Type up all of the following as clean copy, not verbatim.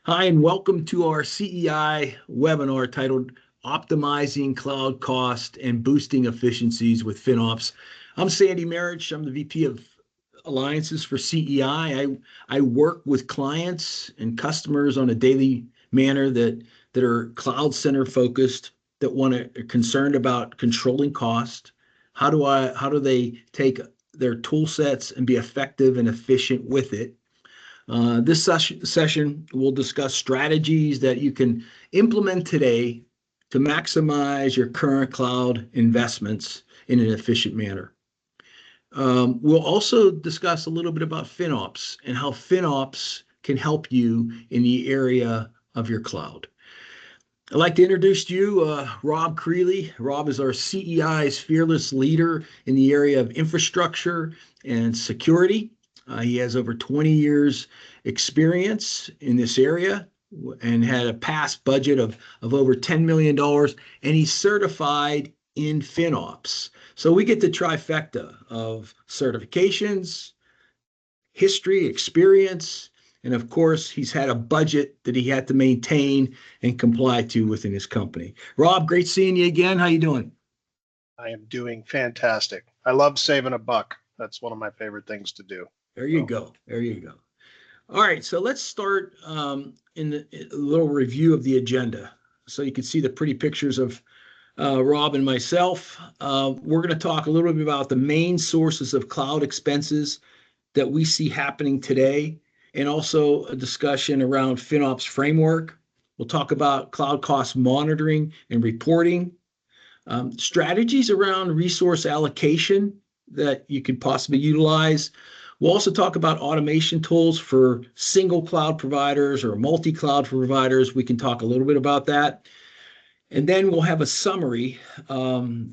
Hi, and welcome to our CEI webinar titled Optimizing Cloud Cost and Boosting Efficiencies with FinOps. I'm Sandy Marich. I'm the VP of Alliances for CEI. I work with clients and customers on a daily manner that are cloud center focused, that are concerned about controlling cost. How do they take their tool sets and be effective and efficient with it? This session will discuss strategies that you can implement today to maximize your current cloud investments in an efficient manner. We'll also discuss a little bit about FinOps and how FinOps can help you in the area of your cloud. I'd like to introduce to you Rob Creeley. Rob is our CEI's fearless leader in the area of infrastructure and security. He has over 20 years experience in this area and had a past budget of over $10 million, and he's certified in FinOps. So we get the trifecta of certifications, history, experience, and of course, he's had a budget that he had to maintain and comply to within his company. Rob, great seeing you again. How you doing? I am doing fantastic. I love saving a buck. That's one of my favorite things to do. There you go. There you go. All right, so let's start in a little review of the agenda. So you can see the pretty pictures of Rob and myself. We're going to talk a little bit about the main sources of cloud expenses that we see happening today, and also a discussion around FinOps framework. We'll talk about cloud cost monitoring and reporting, strategies around resource allocation that you could possibly utilize. We'll also talk about automation tools for single cloud providers or multi-cloud providers. We can talk a little bit about that. And then we'll have a summary to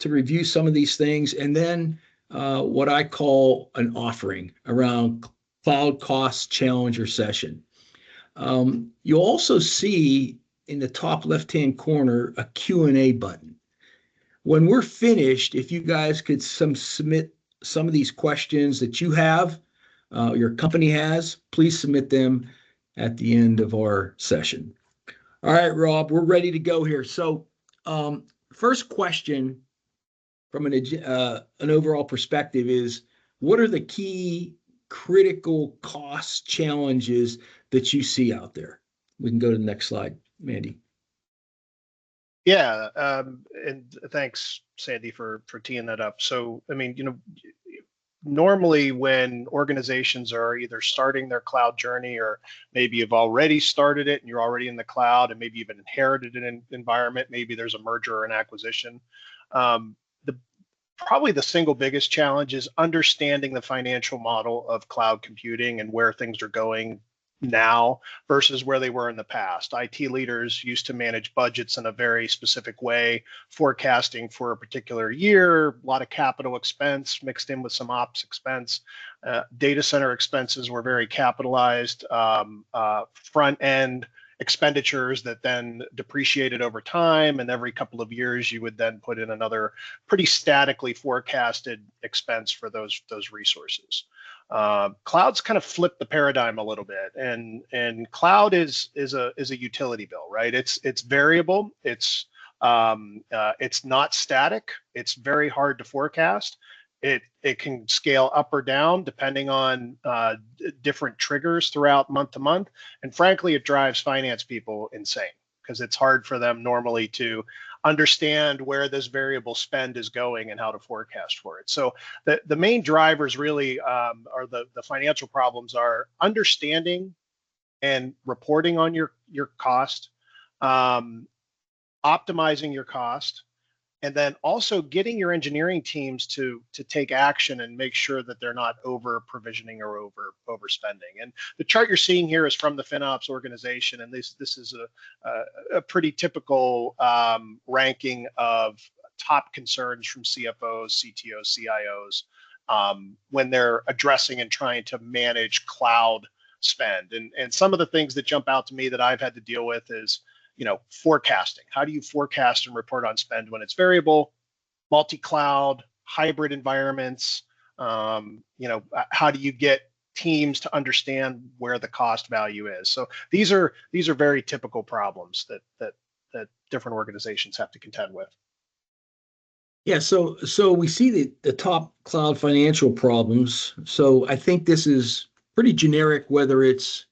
review some of these things, and then what I call an offering around cloud cost challenger session. You'll also see in the top left-hand corner a Q&A button. When we're finished, if you guys could submit some of these questions that you have, your company has, please submit them at the end of our session. All right, Rob, we're ready to go here. So first question from an overall perspective is, what are the key critical cost challenges that you see out there? We can go to the next slide, Mandy. Yeah, and thanks, Sandy, for teeing that up. So, I mean, normally when organizations are either starting their cloud journey, or maybe you've already started it and you're already in the cloud, and maybe you've inherited an environment, maybe there's a merger or an acquisition. Probably the single biggest challenge is understanding the financial model of cloud computing and where things are going now versus where they were in the past. IT leaders used to manage budgets in a very specific way, forecasting for a particular year, a lot of capital expense mixed in with some ops expense. Data center expenses were very capitalized, front end expenditures that then depreciated over time, and every couple of years you would then put in another pretty statically forecasted expense for those resources. Cloud's kind of flipped the paradigm a little bit, and cloud is a utility bill, right? It's variable. It's not static. It's very hard to forecast. It can scale up or down depending on different triggers throughout month to month. And frankly, it drives finance people insane because it's hard for them normally to understand where this variable spend is going and how to forecast for it. So the main drivers really are the financial problems are understanding and reporting on your cost, optimizing your cost, and then also getting your engineering teams to take action and make sure that they're not over provisioning or overspending. And the chart you're seeing here is from the FinOps organization, and this is a pretty typical ranking of top concerns from CFOs, CTOs, CIOs when they're addressing and trying to manage cloud spend. And some of the things that jump out to me that I've had to deal with is, forecasting. How do you forecast and report on spend when it's variable, multi-cloud, hybrid environments? How do you get teams to understand where the cost value is. So these are very typical problems that different organizations have to contend with. Yeah, so we see the top cloud financial problems. So I think this is pretty generic, whether it's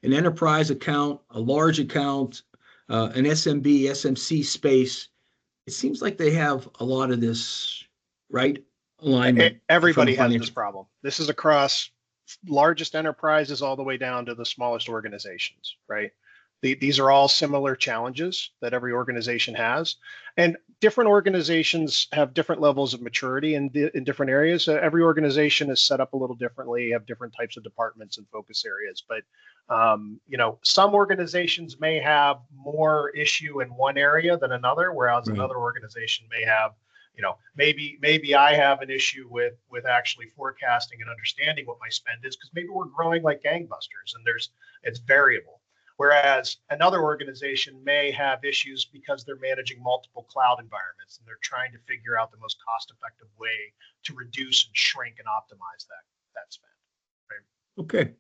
an enterprise account, a large account, an SMB, SMC space. It seems like they have a lot of this, right? Alignment from a Everybody has this financial. problem. This is across largest enterprises all the way down to the smallest organizations, right? These are all similar challenges that every organization has, and different organizations have different levels of maturity in different areas. Every organization is set up a little differently, have different types of departments and focus areas. But some organizations may have more issue in one area than another, whereas Right. another organization may have, maybe I have an issue with actually forecasting and understanding what my spend is, because maybe we're growing like gangbusters and it's variable. Whereas another organization may have issues because they're managing multiple cloud environments and they're trying to figure out the most cost-effective way to reduce and shrink and optimize that spend. Right? Okay.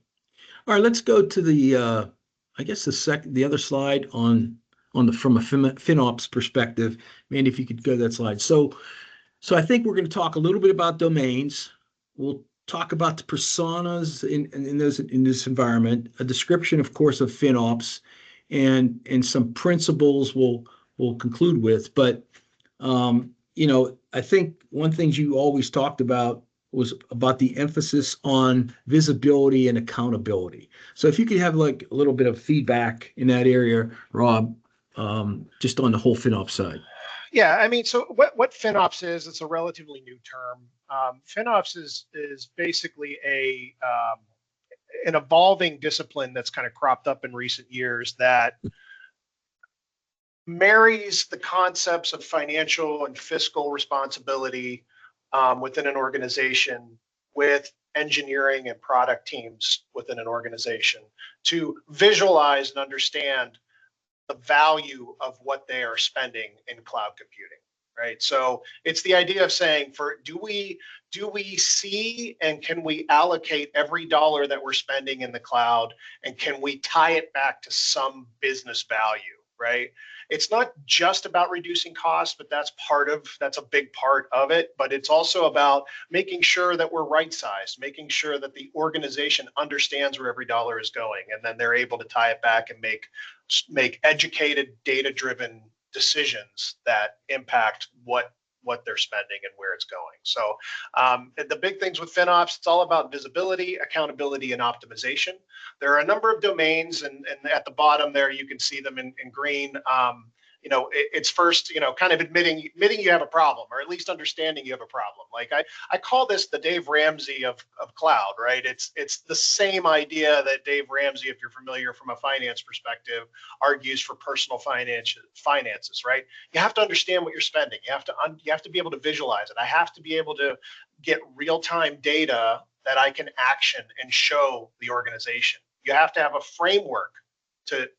All right, let's go to I guess the other slide from a FinOps perspective. Mandy, if you could go to that slide. So I think we're going to talk a little bit about domains. We'll talk about the personas in this environment, a description, of course, of FinOps, and some principles we'll conclude with. But I think one thing you always talked about was about the emphasis on visibility and accountability. So if you could have like a little bit of feedback in that area, Rob, just on the whole FinOps side. Yeah, I mean, so what FinOps is, it's a relatively new term. FinOps is basically an evolving discipline that's kind of cropped up in recent years that marries the concepts of financial and fiscal responsibility within an organization with engineering and product teams within an organization to visualize and understand the value of what they are spending in cloud computing, right? So it's the idea of saying, do we see and can we allocate every dollar that we're spending in the cloud, and can we tie it back to some business value, right? It's not just about reducing costs, but that's a big part of it. But it's also about making sure that we're right-sized, making sure that the organization understands where every dollar is going, and then they're able to tie it back and make educated, data-driven decisions that impact what they're spending and where it's going. So the big things with FinOps, it's all about visibility, accountability, and optimization. There are a number of domains, and at the bottom there, you can see them in green. It's first, kind of admitting you have a problem, or at least understanding you have a problem. Like I call this the Dave Ramsey of cloud, right? It's the same idea that Dave Ramsey, if you're familiar from a finance perspective, argues for personal finances, right? You have to understand what you're spending. You have to be able to visualize it. I have to be able to get real-time data that I can action and show the organization. You have to have a framework to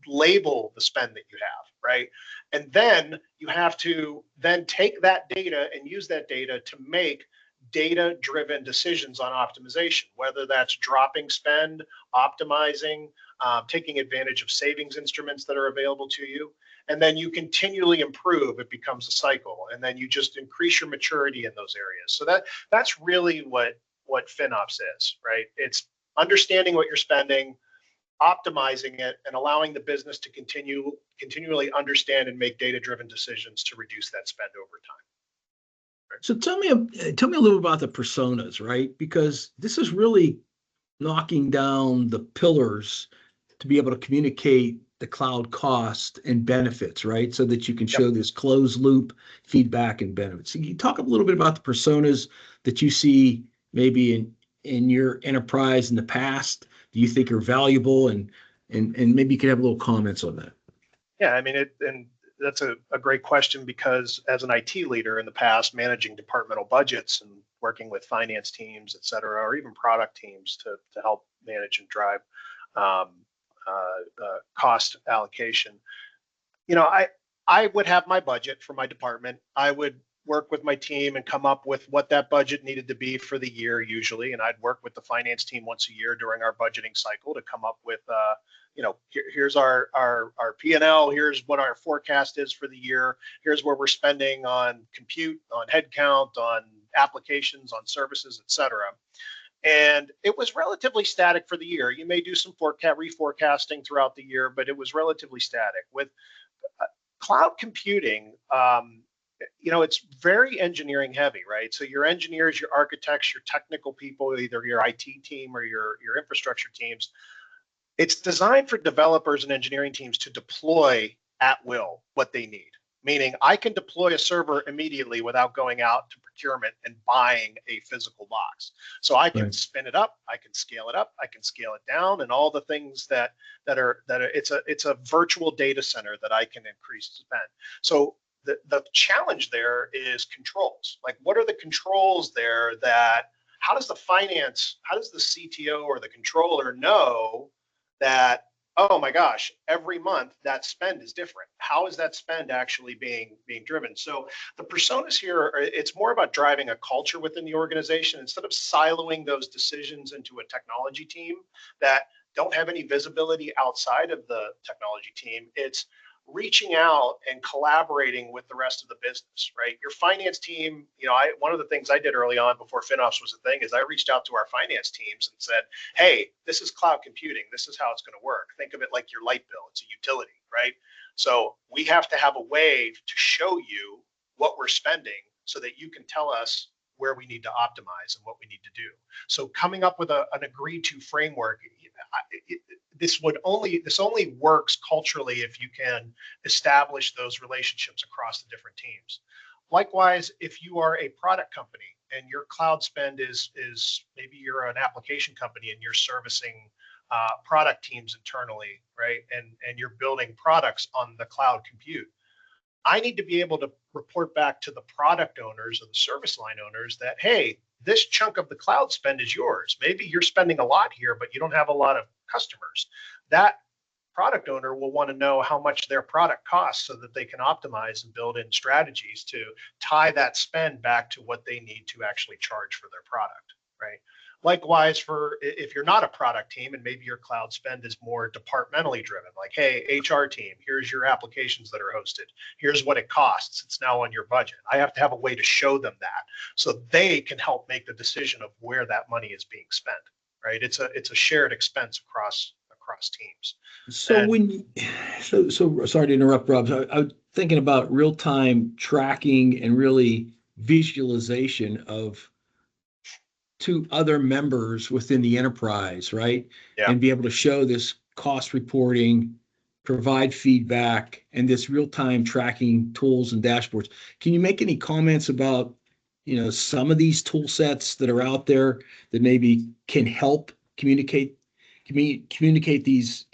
label the spend that you have, right? And then you have to then take that data and use that data to make data-driven decisions on optimization, whether that's dropping spend, optimizing, taking advantage of savings instruments that are available to you. And then you continually improve. It becomes a cycle, and then you just increase your maturity in those areas. So that's really what FinOps is, right? It's understanding what you're spending, optimizing it, and allowing the business to continually understand and make data-driven decisions to reduce that spend over time. Right? So tell me a little about the personas, right? Because this is really knocking down the pillars to be able to communicate the cloud cost and benefits, right? So that you can show this closed loop feedback and benefits. So can you talk a little bit about the personas that you see maybe in your enterprise in the past? Do you think are valuable, and maybe you could have a little comments on that? Yeah, I mean, and that's a great question, because as an IT leader in the past, managing departmental budgets and working with finance teams, et cetera, or even product teams to help manage and drive cost allocation, I would have my budget for my department. I would work with my team and come up with what that budget needed to be for the year usually. And I'd work with the finance team once a year during our budgeting cycle to come up with, here's our P&L, here's what our forecast is for the year, here's where we're spending on compute, on headcount, on applications, on services, et cetera. And it was relatively static for the year. You may do some reforecasting throughout the year, but it was relatively static. With cloud computing, it's very engineering heavy, right? So your engineers, your architects, your technical people, either your IT team or your infrastructure teams, it's designed for developers and engineering teams to deploy at will what they need. Meaning I can deploy a server immediately without going out to procurement and buying a physical box. So I can spin it up, I can scale it up, I can scale it down, and all the things that are it's a virtual data center that I can increase spend. So the challenge there is controls. Like, what are the controls there that, how does the CTO or the controller know that, oh my gosh, every month that spend is different? How is that spend actually being driven? So the personas here, it's more about driving a culture within the organization instead of siloing those decisions into a technology team that don't have any visibility outside of the technology team. It's reaching out and collaborating with the rest of the business, right? Your finance team, one of the things I did early on before FinOps was a thing is I reached out to our finance teams and said, hey, this is cloud computing. This is how it's going to work. Think of it like your light bill. It's a utility, right? So we have to have a way to show you what we're spending so that you can tell us where we need to optimize and what we need to do. So coming up with an agreed to framework, this only works culturally if you can establish those relationships across the different teams. Likewise, if you are a product company and your cloud spend is maybe you're an application company and you're servicing product teams internally, right? And you're building products on the cloud compute. I need to be able to report back to the product owners or the service line owners that, hey, this chunk of the cloud spend is yours. Maybe you're spending a lot here, but you don't have a lot of customers. That product owner will want to know how much their product costs so that they can optimize and build in strategies to tie that spend back to what they need to actually charge for their product, right? Likewise, for if you're not a product team and maybe your cloud spend is more departmentally driven, like, hey, HR team, here's your applications that are hosted. Here's what it costs. It's now on your budget. I have to have a way to show them that so they can help make the decision of where that money is being spent, right? It's a shared expense across teams. So sorry to interrupt, Rob. I was thinking about real-time tracking and really visualization of to other members within the enterprise, right? Yeah. And be able to show this cost reporting, provide feedback, and this real-time tracking tools and dashboards. Can you make any comments about, some of these tool sets that are out there that maybe can help communicate these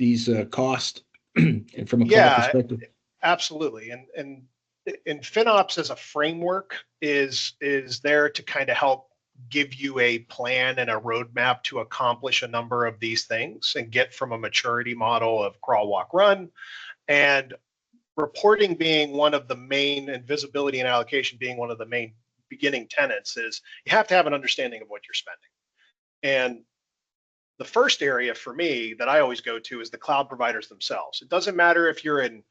costs and from a cloud perspective? Absolutely. And FinOps as a framework is there to kind of help give you a plan and a roadmap to accomplish a number of these things and get from a maturity model of crawl, walk, run, and reporting being one of the main, and visibility and allocation being one of the main beginning tenets. Is you have to have an understanding of what you're spending. And the first area for me that I always go to is the cloud providers themselves. It doesn't matter if you're in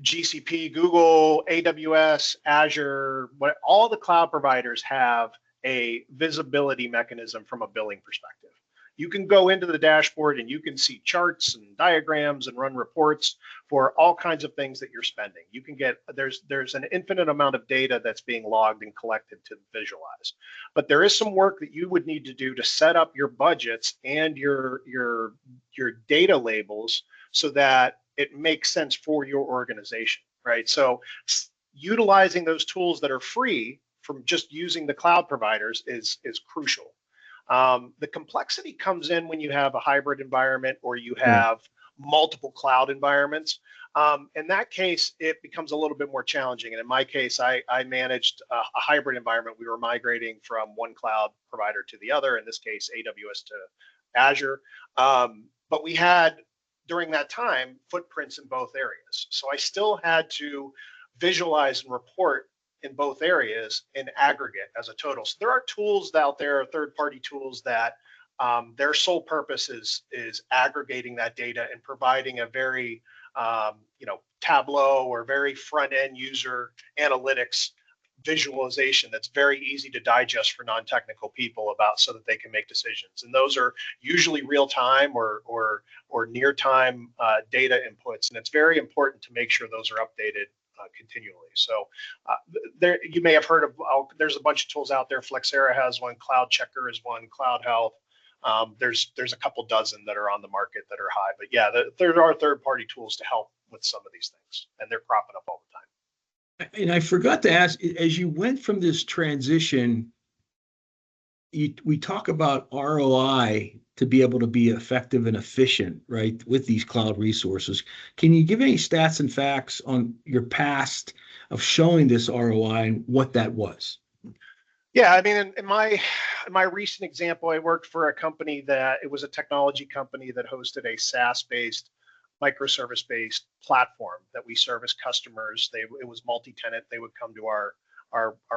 GCP, Google, AWS, Azure, all the cloud providers have a visibility mechanism from a billing perspective. You can go into the dashboard and you can see charts and diagrams and run reports for all kinds of things that you're spending. You can get, there's an infinite amount of data that's being logged and collected to visualize. But there is some work that you would need to do to set up your budgets and your data labels so that it makes sense for your organization, right? So utilizing those tools that are free from just using the cloud providers is crucial. The complexity comes in when you have a hybrid environment or you have multiple cloud environments. In that case, it becomes a little bit more challenging. And in my case, I managed a hybrid environment. We were migrating from one cloud provider to the other, in this case, AWS to Azure. But we had, during that time, footprints in both areas. So I still had to visualize and report in both areas in aggregate as a total. So there are tools out there, third-party tools that their sole purpose is aggregating that data and providing a very Tableau or very front-end user analytics visualization that's very easy to digest for non-technical people about, so that they can make decisions. And those are usually real-time or near-time data inputs, and it's very important to make sure those are updated continually. So there, you may have heard of, there's a bunch of tools out there. Flexera has one, Cloud Checker is one, Cloud Health. There's a couple dozen that are on the market that are high, but yeah, there are third-party tools to help with some of these things, and they're cropping up all the time. And I forgot to ask, as you went from this transition, we talk about ROI to be able to be effective and efficient, right, with these cloud resources. Can you give any stats and facts on your past of showing this ROI and what that was? Yeah, I mean, in my recent example, I worked for a company that, it was a technology company that hosted a SaaS-based, microservice-based platform that we service customers. It was multi-tenant. They would come to our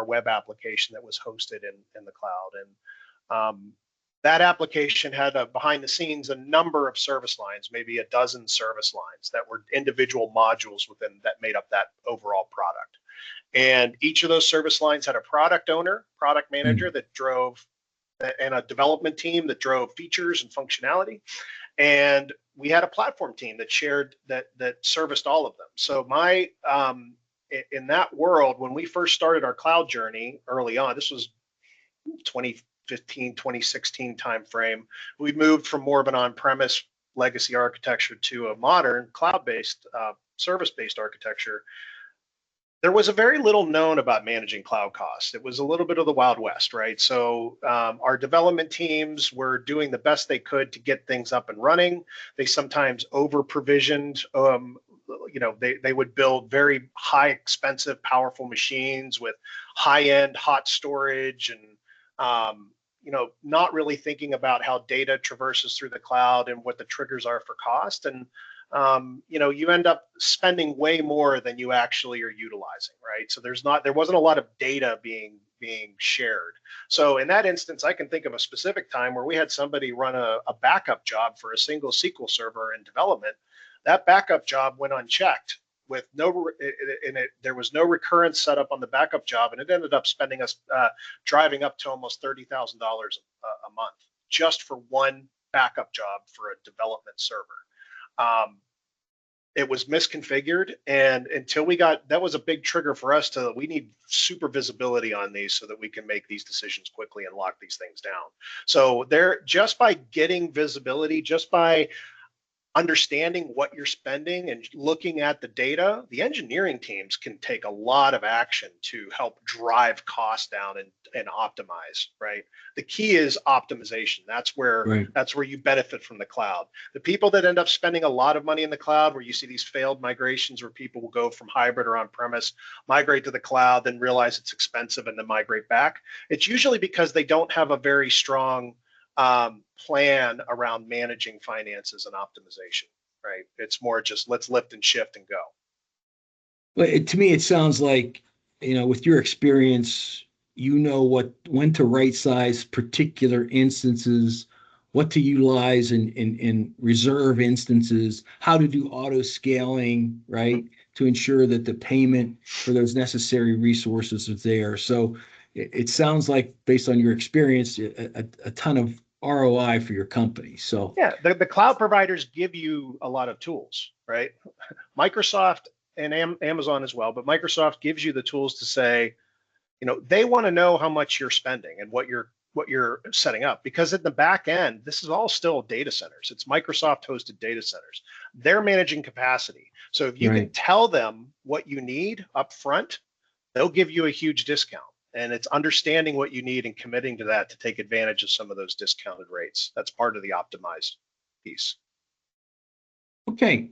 web application that was hosted in the cloud, and that application had behind the scenes a number of service lines, maybe a dozen service lines that were individual modules within that made up that overall product. And each of those service lines had a product owner, product manager that drove, and a development team that drove features and functionality. And we had a platform team that shared, that serviced all of them. So in that world, when we first started our cloud journey early on, this was 2015, 2016 timeframe, we moved from more of an on-premise legacy architecture to a modern cloud-based, service-based architecture. There was a very little known about managing cloud costs. It was a little bit of the Wild West, right? So our development teams were doing the best they could to get things up and running. They sometimes over-provisioned. They would build very high, expensive, powerful machines with high-end hot storage, and not really thinking about how data traverses through the cloud and what the triggers are for cost. And you end up spending way more than you actually are utilizing, right? So there wasn't a lot of data being shared. So in that instance, I can think of a specific time where we had somebody run a backup job for a single SQL server in development. That backup job went unchecked with there was no recurrence set up on the backup job, and it ended up spending us driving up to almost $30,000 a month just for one backup job for a development server. It was misconfigured, and until that was a big trigger for us we need super visibility on these so that we can make these decisions quickly and lock these things down. So just by getting visibility, just by understanding what you're spending and looking at the data, the engineering teams can take a lot of action to help drive costs down and optimize, right? The key is optimization. That's where you benefit from the cloud. The people that end up spending a lot of money in the cloud, where you see these failed migrations where people will go from hybrid or on-premise, migrate to the cloud, then realize it's expensive and then migrate back. It's usually because they don't have a very strong plan around managing finances and optimization, right? It's more just let's lift and shift and go. Well, to me, it sounds like, with your experience, when to right size particular instances, what to utilize in reserve instances, how to do auto scaling, right, to ensure that the payment for those necessary resources is there. So it sounds like, based on your experience, a ton of ROI for your company. So yeah, the cloud providers give you a lot of tools, right? Microsoft and Amazon as well, but Microsoft gives you the tools to say, they want to know how much you're spending and what you're setting up, because in the back end, this is all still data centers. It's Microsoft hosted data centers. They're managing capacity. So if you can tell them what you need up front, they'll give you a huge discount. And it's understanding what you need and committing to that to take advantage of some of those discounted rates. That's part of the optimized piece. Okay,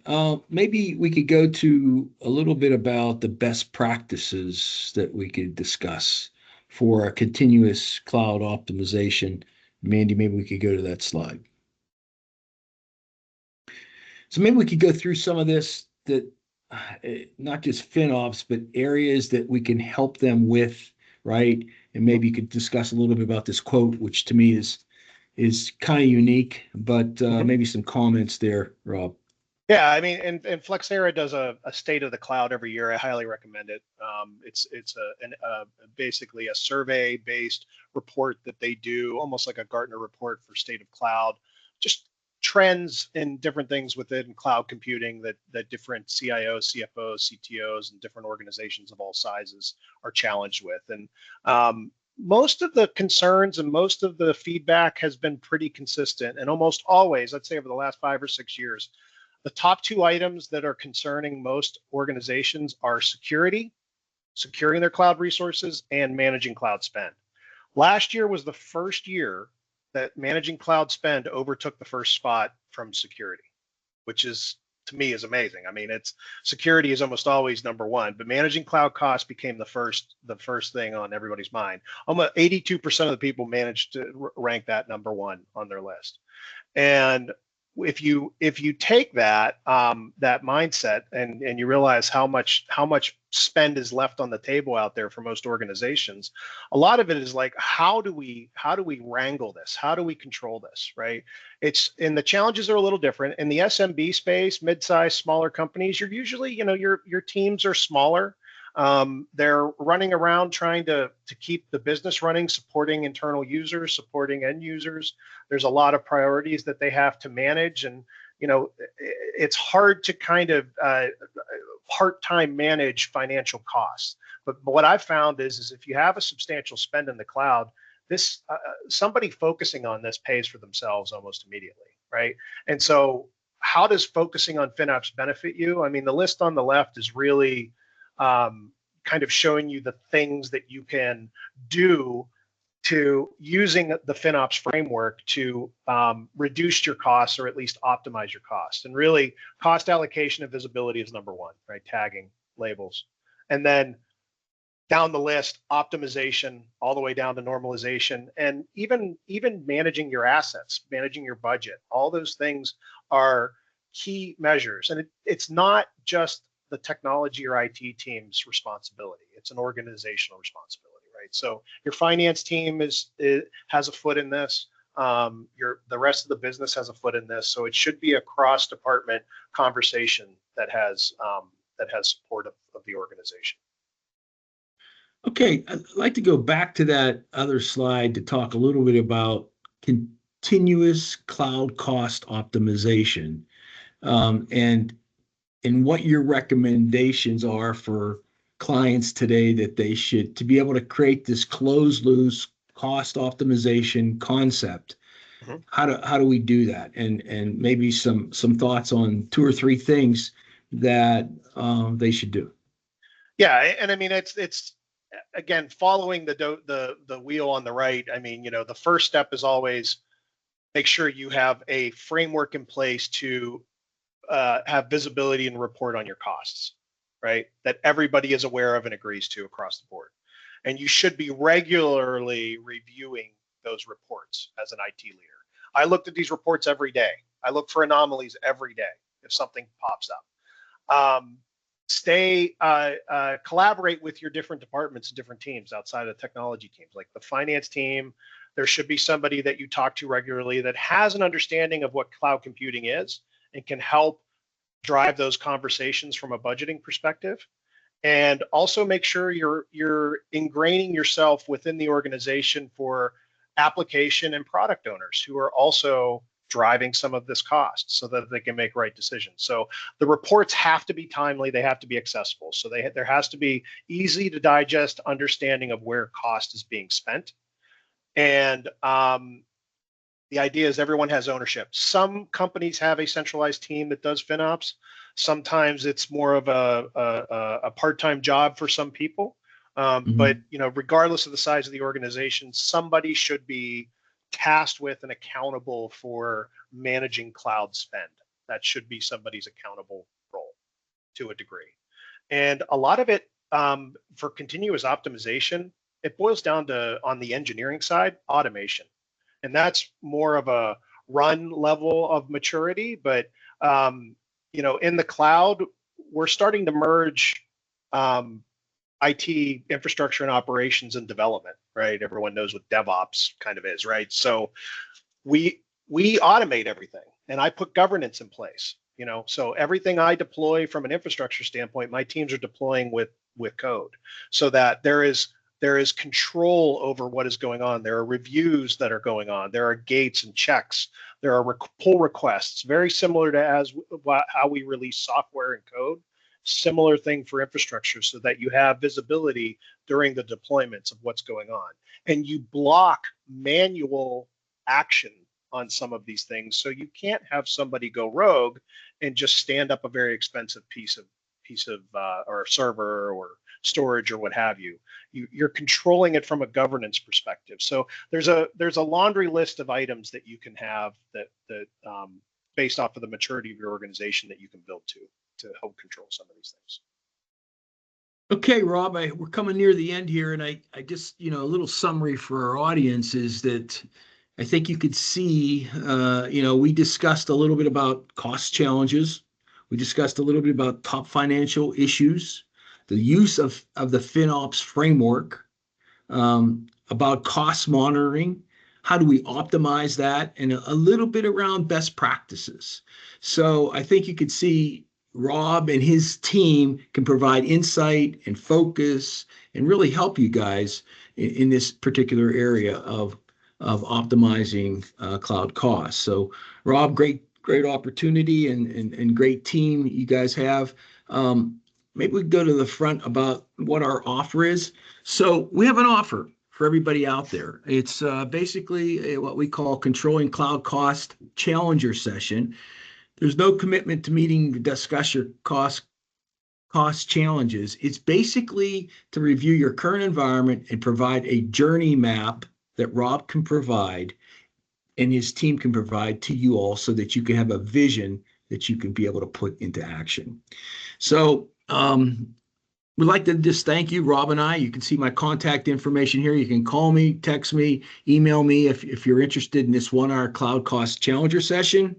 maybe we could go to a little bit about the best practices that we could discuss for a continuous cloud optimization. Mandy, maybe we could go to that slide. So maybe we could go through some of this, that not just FinOps, but areas that we can help them with, right? And maybe you could discuss a little bit about this quote, which to me is kind of unique, but Mhm. maybe some comments there, Rob. Yeah, I mean, and Flexera does a state of the cloud every year. I highly recommend it. It's basically a survey based report that they do, almost like a Gartner report for state of cloud, just trends and different things within cloud computing that different CIOs, CFOs, CTOs, and different organizations of all sizes are challenged with. And most of the concerns and most of the feedback has been pretty consistent, and almost always, I'd say over the last 5 or 6 years, the top two items that are concerning most organizations are security, securing their cloud resources, and managing cloud spend. Last year was the first year that managing cloud spend overtook the first spot from security, which is, to me, is amazing. I mean, it's security is almost always number one, but managing cloud costs became the first thing on everybody's mind. Almost 82% of the people managed to rank that number one on their list. And if you take that that mindset and you realize how much spend is left on the table out there for most organizations, a lot of it is like, how do we wrangle this? How do we control this? Right? And the challenges are a little different in the SMB space, mid-sized, smaller companies. You're usually, your teams are smaller. They're running around trying to keep the business running, supporting internal users, supporting end users. There's a lot of priorities that they have to manage, and it's hard to kind of part-time manage financial costs. But what I've found is if you have a substantial spend in the cloud, this somebody focusing on this pays for themselves almost immediately, right? And so, how does focusing on FinOps benefit you? I mean, the list on the left is really kind of showing you the things that you can do to using the FinOps framework to reduce your costs or at least optimize your costs. And really, cost allocation and visibility is number one, right? Tagging, labels. And then down the list, optimization all the way down to normalization, and even managing your assets, managing your budget. All those things are key measures. And it's not just the technology or IT team's responsibility. It's an organizational responsibility, right? So your finance team has a foot in this. The rest of the business has a foot in this. So it should be a cross-department conversation that has support of the organization. Okay, I'd like to go back to that other slide to talk a little bit about continuous cloud cost optimization, and what your recommendations are for clients today that they should to be able to create this closed loop cost optimization concept. Mhm. How do we do that? And maybe some thoughts on two or three things that they should do. Yeah, and I mean it's again following the wheel on the right. I mean, the first step is always make sure you have a framework in place to have visibility and report on your costs, right? That everybody is aware of and agrees to across the board. And you should be regularly reviewing those reports as an IT leader. I looked at these reports every day. I look for anomalies every day if something pops up. Collaborate with your different departments and different teams outside of technology teams, like the finance team. There should be somebody that you talk to regularly that has an understanding of what cloud computing is and can help drive those conversations from a budgeting perspective. And also make sure you're ingraining yourself within the organization for application and product owners who are also driving some of this cost so that they can make right decisions. So the reports have to be timely, they have to be accessible. So there has to be easy to digest understanding of where cost is being spent. And the idea is everyone has ownership. Some companies have a centralized team that does FinOps. Sometimes it's more of a part-time job for some people. But regardless of the size of the organization, somebody should be tasked with and accountable for managing cloud spend. That should be somebody's accountable role to a degree. And a lot of it for continuous optimization, it boils down to, on the engineering side, automation. And that's more of a run level of maturity. But in the cloud, we're starting to merge IT infrastructure and operations and development, right? Everyone knows what DevOps kind of is, right? So we automate everything, and I put governance in place. So everything I deploy from an infrastructure standpoint, my teams are deploying with code, so that there is control over what is going on. There are reviews that are going on. There are gates and checks. There are pull requests, very similar to how we release software and code. Similar thing for infrastructure, so that you have visibility during the deployments of what's going on, and you block manual action on some of these things, so you can't have somebody go rogue and just stand up a very expensive piece of or server or storage or what have you. You're controlling it from a governance perspective. So there's a laundry list of items that you can have that based off of the maturity of your organization that you can build to help control some of these things. Okay, Rob, we're coming near the end here, and I just, a little summary for our audience is that I think you could see, we discussed a little bit about cost challenges. We discussed a little bit about top financial issues, the use of the FinOps framework, about cost monitoring, how do we optimize that, and a little bit around best practices. So I think you could see Rob and his team can provide insight and focus and really help you guys in this particular area of optimizing cloud costs. So Rob, great opportunity and great team you guys have. Maybe we go to the front about what our offer is. So we have an offer for everybody out there. It's basically what we call Controlling Cloud Cost Challenger Session. There's no commitment to meeting to discuss your cost challenges. It's basically to review your current environment and provide a journey map that Rob can provide and his team can provide to you all, so that you can have a vision that you can be able to put into action. So we'd like to just thank you, Rob and I. You can see my contact information here. You can call me, text me, email me if you're interested in this 1-hour Cloud Cost Challenger session.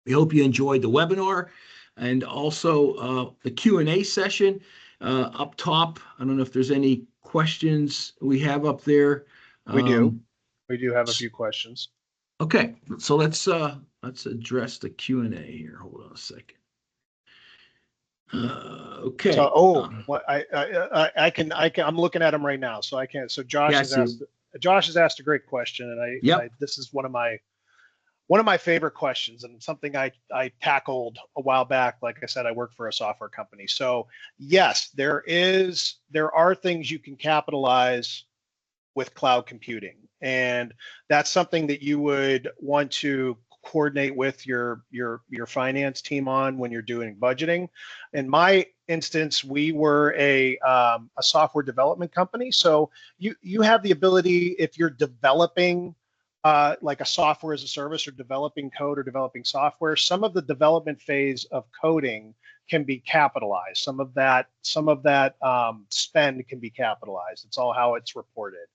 We hope you enjoyed the webinar and also the Q&A session up top. I don't know if there's any questions we have up there. We do have a few questions. Okay, so let's address the Q&A here. Hold on a second. Okay. So, I'm looking at them right now, so I can't. So Josh has asked a great question, and this is one of my favorite questions, and something I tackled a while back. Like I said, I work for a software company. So yes, there are things you can capitalize with cloud computing, and that's something that you would want to coordinate with your finance team on when you're doing budgeting. In my instance, we were a software development company, so you have the ability, if you're developing like a software as a service, or developing code or developing software, some of the development phase of coding can be capitalized. Some of that spend can be capitalized. It's all how it's reported.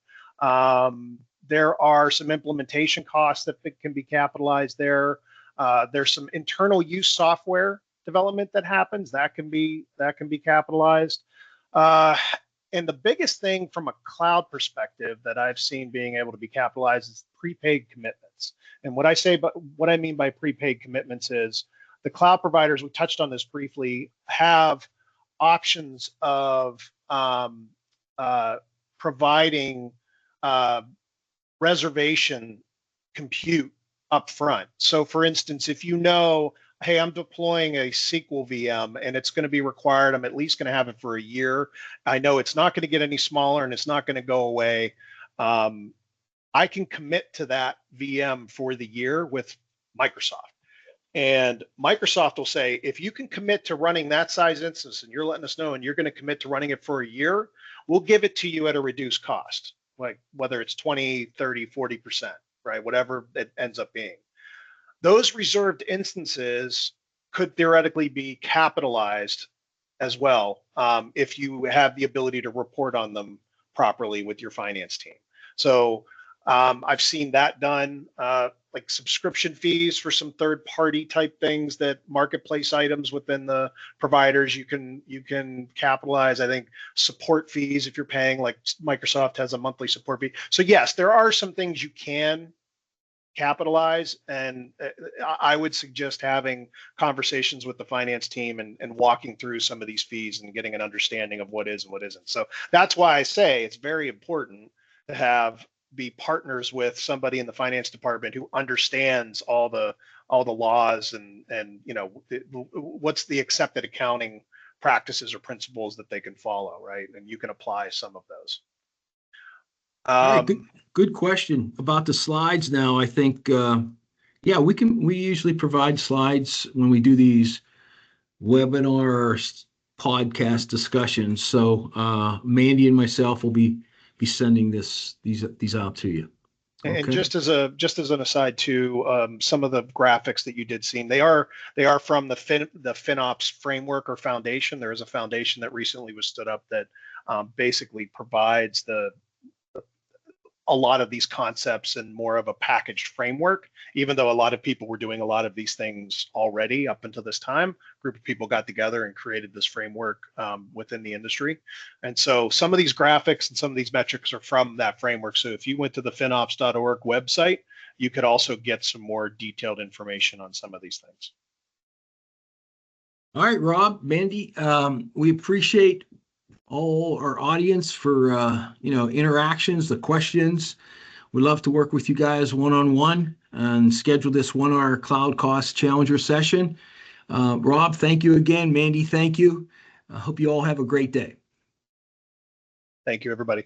There are some implementation costs that can be capitalized there. There's some internal use software development that happens that can be capitalized. And the biggest thing from a cloud perspective that I've seen being able to be capitalized is prepaid commitments. And what I mean by prepaid commitments is the cloud providers, we touched on this briefly, have options of providing reservation compute up front. So for instance, if hey, I'm deploying a SQL VM and it's going to be required, I'm at least going to have it for a year. I know it's not going to get any smaller and it's not going to go away. I can commit to that VM for the year with Microsoft. And Microsoft will say, if you can commit to running that size instance and you're letting us know and you're going to commit to running it for a year, we'll give it to you at a reduced cost, like whether it's 20, 30, 40%, right? Whatever it ends up being. Those reserved instances could theoretically be capitalized as well if you have the ability to report on them properly with your finance team. So I've seen that done like subscription fees for some third party type things, that marketplace items within the providers you can capitalize. I think support fees, if you're paying, like Microsoft has a monthly support fee. So yes, there are some things you can capitalize, and I would suggest having conversations with the finance team and walking through some of these fees and getting an understanding of what is and what isn't. So that's why I say it's very important to be partners with somebody in the finance department who understands all the laws and what's the accepted accounting practices or principles that they can follow, right? And you can apply some of those. All right, good question about the slides now. I think, yeah, we usually provide slides when we do these webinar podcast discussions. So Mandy and myself will be sending these out to you. And okay. just as an aside too, some of the graphics that you did see, they are from the FinOps framework or foundation. There is a foundation that recently was stood up that basically provides a lot of these concepts in more of a packaged framework, even though a lot of people were doing a lot of these things already up until this time. A group of people got together and created this framework within the industry. And so some of these graphics and some of these metrics are from that framework. So if you went to the finops.org website, you could also get some more detailed information on some of these things. All right, Rob, Mandy, we appreciate all our audience for interactions, the questions. We'd love to work with you guys one-on-one and schedule this 1 hour cloud cost challenger session. Rob, thank you again. Mandy, thank you. I hope you all have a great day. Thank you, everybody.